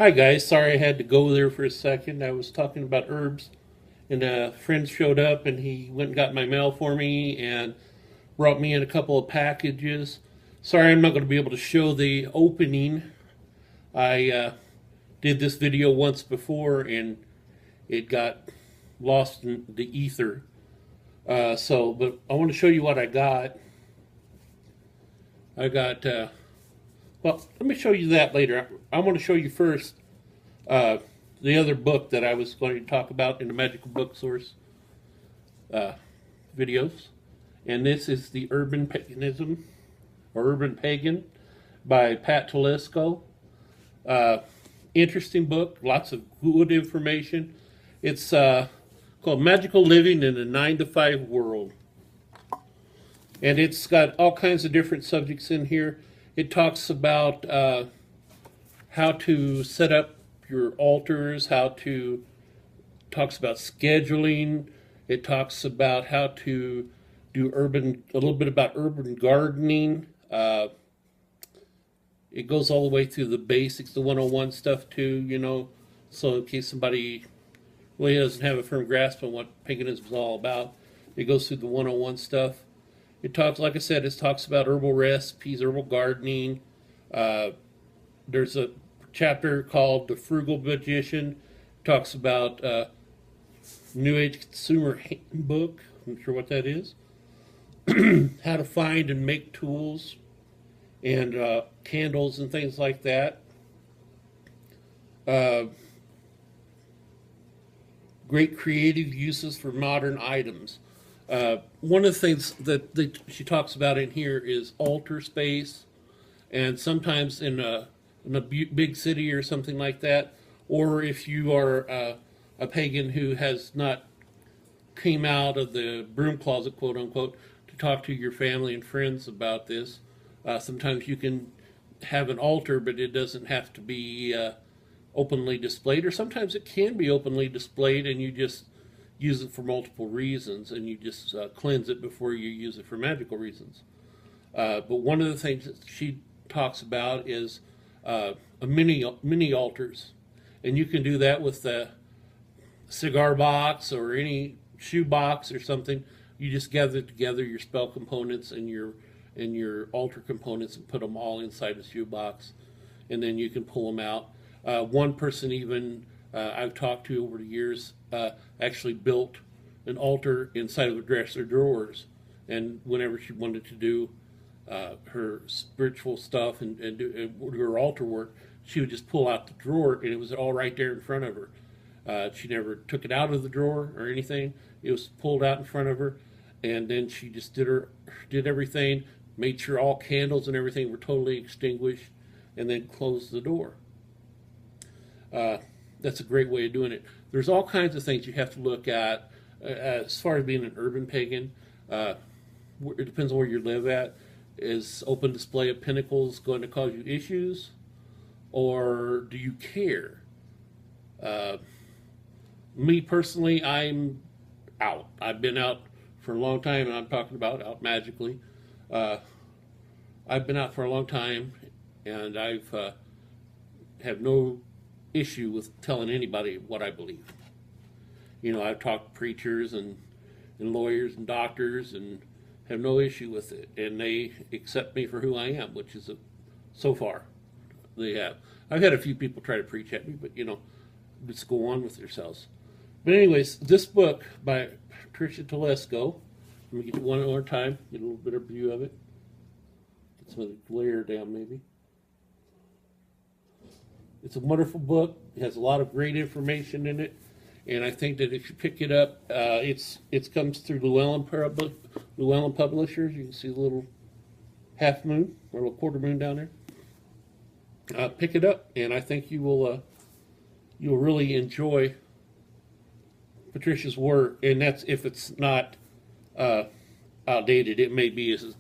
Hi guys, sorry I had to go there for a second. I was talking about herbs, and a friend showed up and he went and got my mail for me and brought me in a couple of packages. Sorry, I'm not going to be able to show the opening. I did this video once before and it got lost in the ether. But I want to show you what I got. Well, let me show you that later. I want to show you first uh, the other book that I was going to talk about in the Magical Book Source uh, videos. And this is The Urban Paganism, or Urban Pagan, by Pat Telesco. Uh, Interesting book, lots of good information. It's called Magical Living in a 9 to 5 World. And it's got all kinds of different subjects in here. It talks about how to set up your altars, talks about scheduling. It talks about how to do a little bit about urban gardening. It goes all the way through the basics, the 101 stuff too, so in case somebody really doesn't have a firm grasp on what paganism is all about, it goes through the 101 stuff. It talks, like I said, it talks about herbal recipes, herbal gardening. There's a chapter called The Frugal Magician. It talks about New Age Consumer Handbook. I'm not sure what that is. How to find and make tools and candles and things like that. Great creative uses for modern items. One of the things that she talks about in here is altar space, and sometimes in a big city or something like that, or if you are a pagan who has not came out of the broom closet, quote unquote, to talk to your family and friends about this. Sometimes you can have an altar, but it doesn't have to be openly displayed, or sometimes it can be openly displayed and you just use it for multiple reasons, and you just cleanse it before you use it for magical reasons. But one of the things that she talks about is a mini altars, and you can do that with a cigar box or any shoe box or something. You just gather together your spell components and your altar components and put them all inside a shoe box, and then you can pull them out. One person even I've talked to over the years actually built an altar inside of a dresser drawers, and whenever she wanted to do her spiritual stuff and do her altar work, she would just pull out the drawer and it was all right there in front of her. She never took it out of the drawer or anything. It was pulled out in front of her, and then she just did everything, made sure all candles and everything were totally extinguished, and then closed the door. That's a great way of doing it. There's all kinds of things you have to look at as far as being an urban pagan. It depends on where you live at. Is open display of pinnacles going to cause you issues, or do you care? Me personally, I'm out. I've been out for a long time, and I'm talking about out magically. I've been out for a long time, and I've have no issue with telling anybody what I believe. I've talked to preachers and lawyers and doctors and have no issue with it, and they accept me for who I am, which is so far they have. I've had a few people try to preach at me, but just go on with yourselves. But anyways, this book by Patricia Telesco, let me get it one more time, get a little better view of it. Get some of the glare down maybe. It's a wonderful book. It has a lot of great information in it, and I think that if you pick it up, it comes through Llewellyn Publishers. You can see the little half moon or a little quarter moon down there. Pick it up, and I think you'll really enjoy Patricia's work. And that's if it's not outdated. It may be as